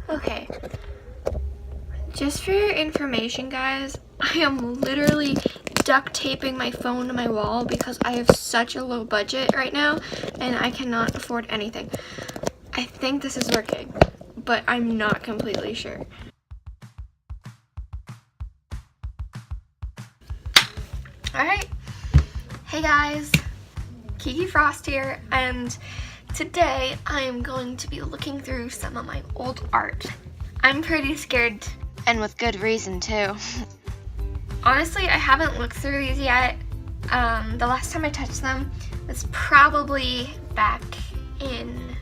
Okay, just for your information, guys, I am literally duct taping my phone to my wall because I have such a low budget right now and I cannot afford anything. I think this is working, but I'm not completely sure. Alright, hey guys, Kiki Frost here, and today I am going to be looking through some of my old art. I'm pretty scared, and with good reason too. Honestly, I haven't looked through these yet. The last time I touched them was probably back in,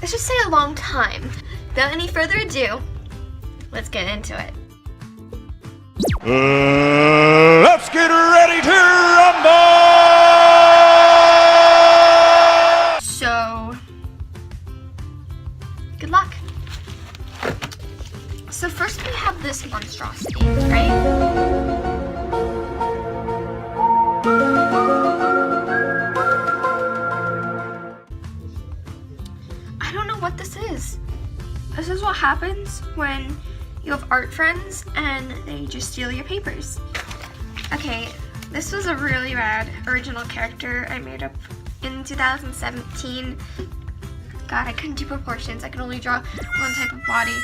let's just say a long time. Without any further ado, let's get into it. Let's get ready to rumble! So, good luck. So first we have this monstrosity, right? I don't know what this is. This is what happens when you have art friends and they just steal your papers. Okay, this was a really bad original character I made up in 2017. God, I couldn't do proportions. I could only draw one type of body.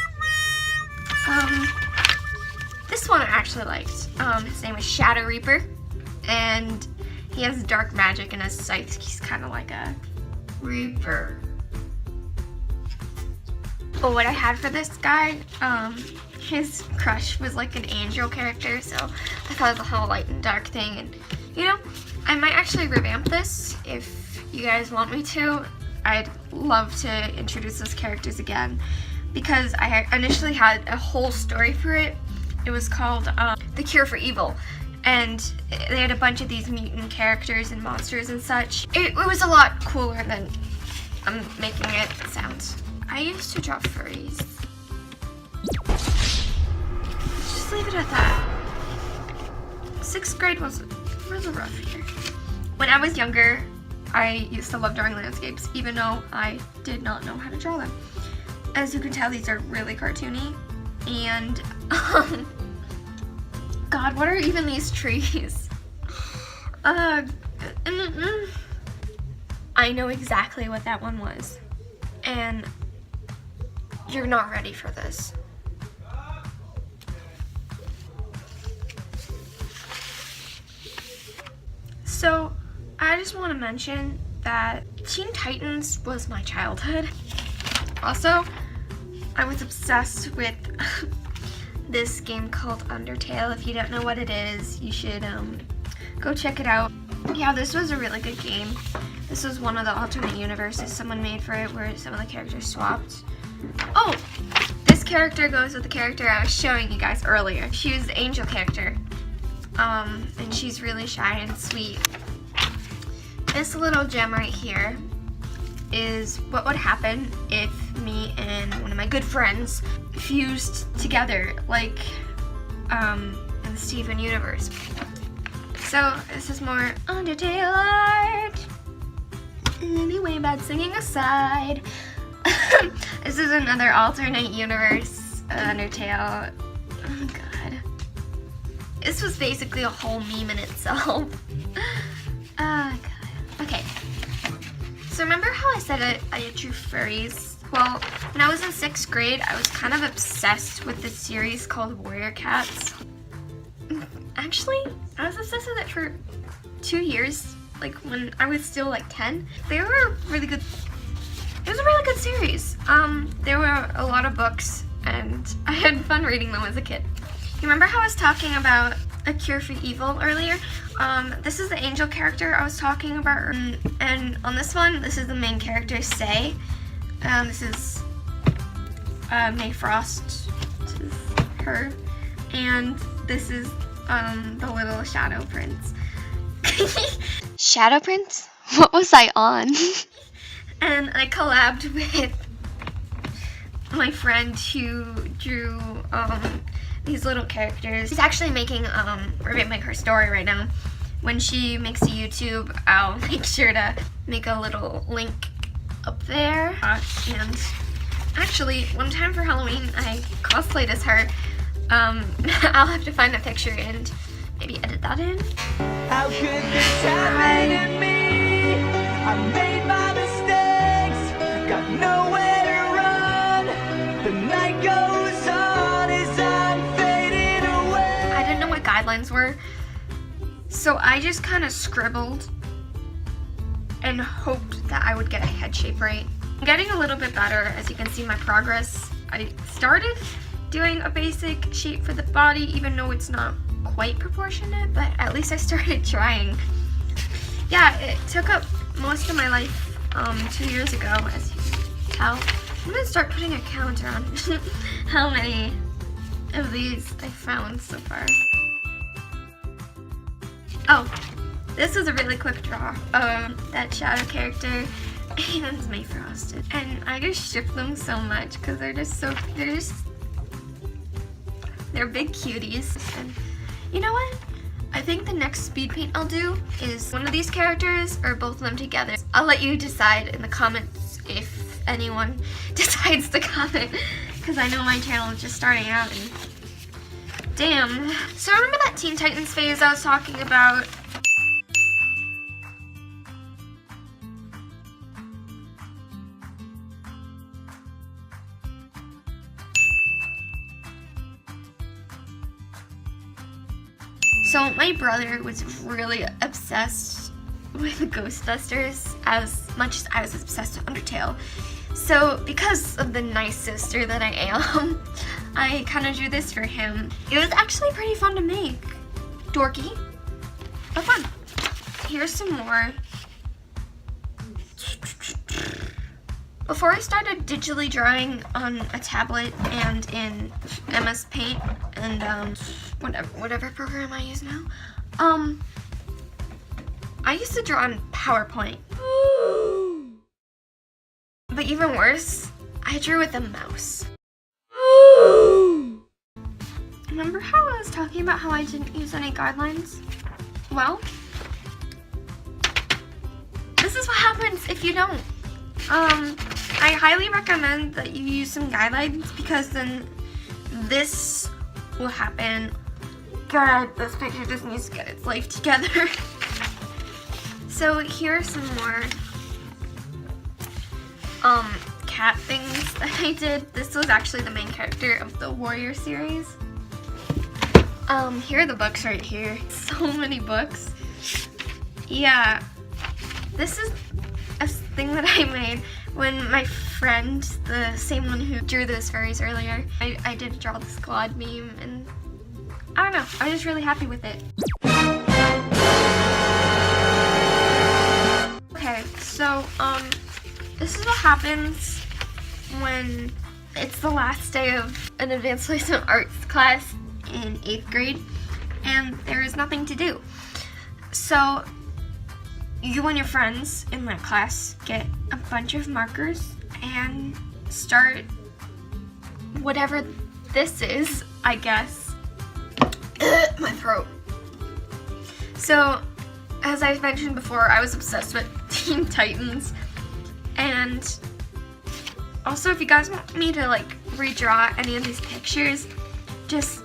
This one I actually liked. His name is Shadow Reaper, and he has dark magic in his sight. He's kind of like a Reaper. But what I had for this guy, his crush was like an angel character, so I thought it was a whole light and dark thing. And you know, I might actually revamp this if you guys want me to. I'd love to introduce those characters again because I initially had a whole story for it. It was called The Cure for Evil, and they had a bunch of these mutant characters and monsters and such. It was a lot cooler than I'm making it sound. I used to draw furries. Just leave it at that. 6th grade was a rough year. When I was younger, I used to love drawing landscapes, even though I did not know how to draw them. As you can tell, these are really cartoony. And, God, what are even these trees? I know exactly what that one was. And you're not ready for this. So, I just want to mention that Teen Titans was my childhood. Also, I was obsessed with this game called Undertale. If you don't know what it is, you should go check it out. Yeah, this was a really good game. This was one of the alternate universes someone made for it where some of the characters swapped. Oh, this character goes with the character I was showing you guys earlier. She was the angel character, and she's really shy and sweet. This little gem right here is what would happen if me and one of my good friends fused together, like in the Steven universe. So this is more Undertale art. Anyway, bad singing aside, this is another alternate universe Undertale. Oh god, this was basically a whole meme in itself. God. Okay, so remember how I said I drew furries? Well, when I was in 6th grade, I was kind of obsessed with this series called Warrior Cats. Actually, I was obsessed with it for 2 years, like when I was still like 10. They were really good. It was a really good series. There were a lot of books, and I had fun reading them as a kid. You remember how I was talking about A Cure for Evil earlier? This is the angel character I was talking about, and on this one, this is the main character, Say. This is May Frost. This is her, and this is the little Shadow Prince. Shadow Prince? What was I on? And I collabed with my friend who drew these little characters. She's actually making revamping her story right now. when she makes a YouTube, I'll make sure to make a little link up there. And actually, one time for Halloween, I cosplayed as her. I'll have to find a picture and maybe edit that in. How could this happen to me? I made my mistakes, got nowhere to run. The night goes on as I'm fading away. I didn't know what guidelines were, so I just kind of scribbled and hoped that I would get a head shape right. I'm getting a little bit better, as you can see my progress. I started doing a basic shape for the body, even though it's not quite proportionate, but at least I started trying. Yeah, it took up most of my life 2 years ago, as you can tell. I'm gonna start putting a counter on how many of these I found so far. Oh, this was a really quick draw of that shadow character and Mayfrosted. And I just ship them so much because they're big cuties. And you know what? I think the next speed paint I'll do is one of these characters or both of them together. I'll let you decide in the comments if anyone decides to comment, because I know my channel is just starting out and damn. So remember that Teen Titans phase I was talking about? So my brother was really obsessed with Ghostbusters as much as I was obsessed with Undertale. So because of the nice sister that I am, I kind of drew this for him. It was actually pretty fun to make. Dorky, but fun. Here's some more. Before I started digitally drawing on a tablet and in MS Paint and whatever program I use now, I used to draw on PowerPoint. But even worse, I drew with a mouse. Remember how I was talking about how I didn't use any guidelines? Well, this is what happens if you don't. I highly recommend that you use some guidelines, because then this will happen. God, this picture just needs to get its life together. So here are some more cat things that I did. This was actually the main character of the Warrior series. Here are the books right here. So many books. Yeah, this is a thing that I made when my friend, the same one who drew those furries earlier, I did draw the squad meme, and I don't know, I was just really happy with it. Okay, so this is what happens when it's the last day of an advanced placement arts class in 8th grade and there is nothing to do. So you and your friends in that class get a bunch of markers and start whatever this is, I guess. My throat. So, as I've mentioned before, I was obsessed with Teen Titans, and also if you guys want me to like redraw any of these pictures, just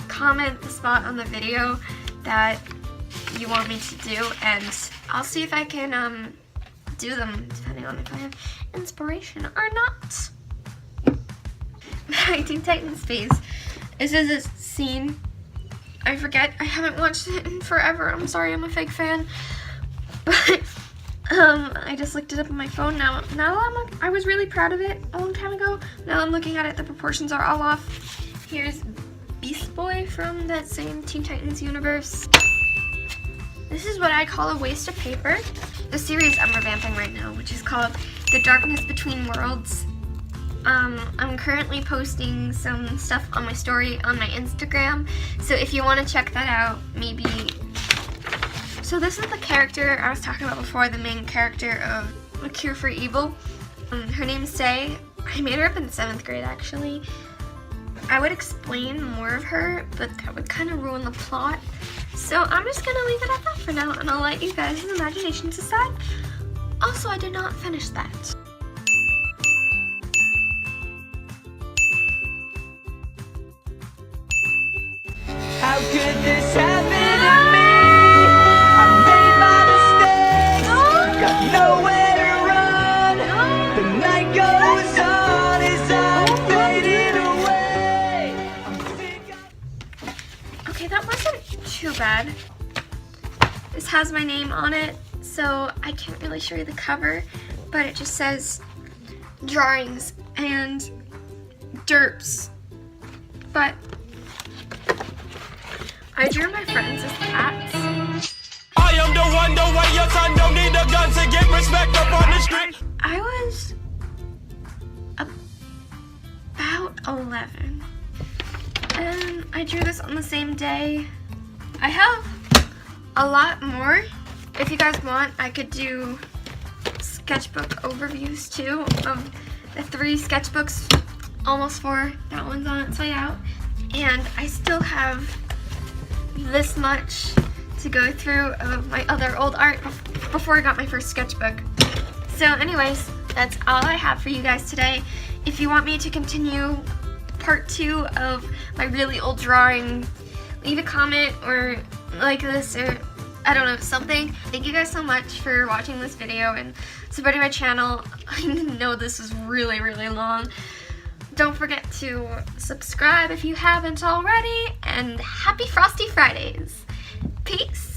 comment the spot on the video that you want me to do, and I'll see if I can do them depending on if I have inspiration or not. My Teen Titans phase. This is a scene. I forget. I haven't watched it in forever. I'm sorry. I'm a fake fan. But I just looked it up on my phone now. I was really proud of it a long time ago. Now I'm looking at it. The proportions are all off. Here's Beast Boy from that same Teen Titans universe. This is what I call a waste of paper. The series I'm revamping right now, which is called The Darkness Between Worlds. I'm currently posting some stuff on my story on my Instagram, so if you want to check that out, maybe. So this is the character I was talking about before, the main character of A Cure for Evil. Her name's Say. I made her up in 7th grade, actually. I would explain more of her, but that would kind of ruin the plot. So I'm just gonna leave it at that for now, and I'll let you guys' imaginations decide. Also, I did not finish that. How could this happen to me? I made my mistakes, got nowhere to run. The night goes on as I'm fading away. Okay, that wasn't too bad. This has my name on it, so I can't really show you the cover, but it just says drawings and derps. But I drew my friends as cats. I am the one, the way your son don't need a gun to get respect up on the street. I was about 11, and I drew this on the same day. I have a lot more. If you guys want, I could do sketchbook overviews too of the 3 sketchbooks, almost 4. That one's on its way out, and I still have this much to go through of my other old art before I got my first sketchbook. So anyways, that's all I have for you guys today. If you want me to continue part 2 of my really old drawing, leave a comment or like this or I don't know, something. Thank you guys so much for watching this video and supporting my channel. I know this was really, really long. Don't forget to subscribe if you haven't already, and happy Frosty Fridays. Peace.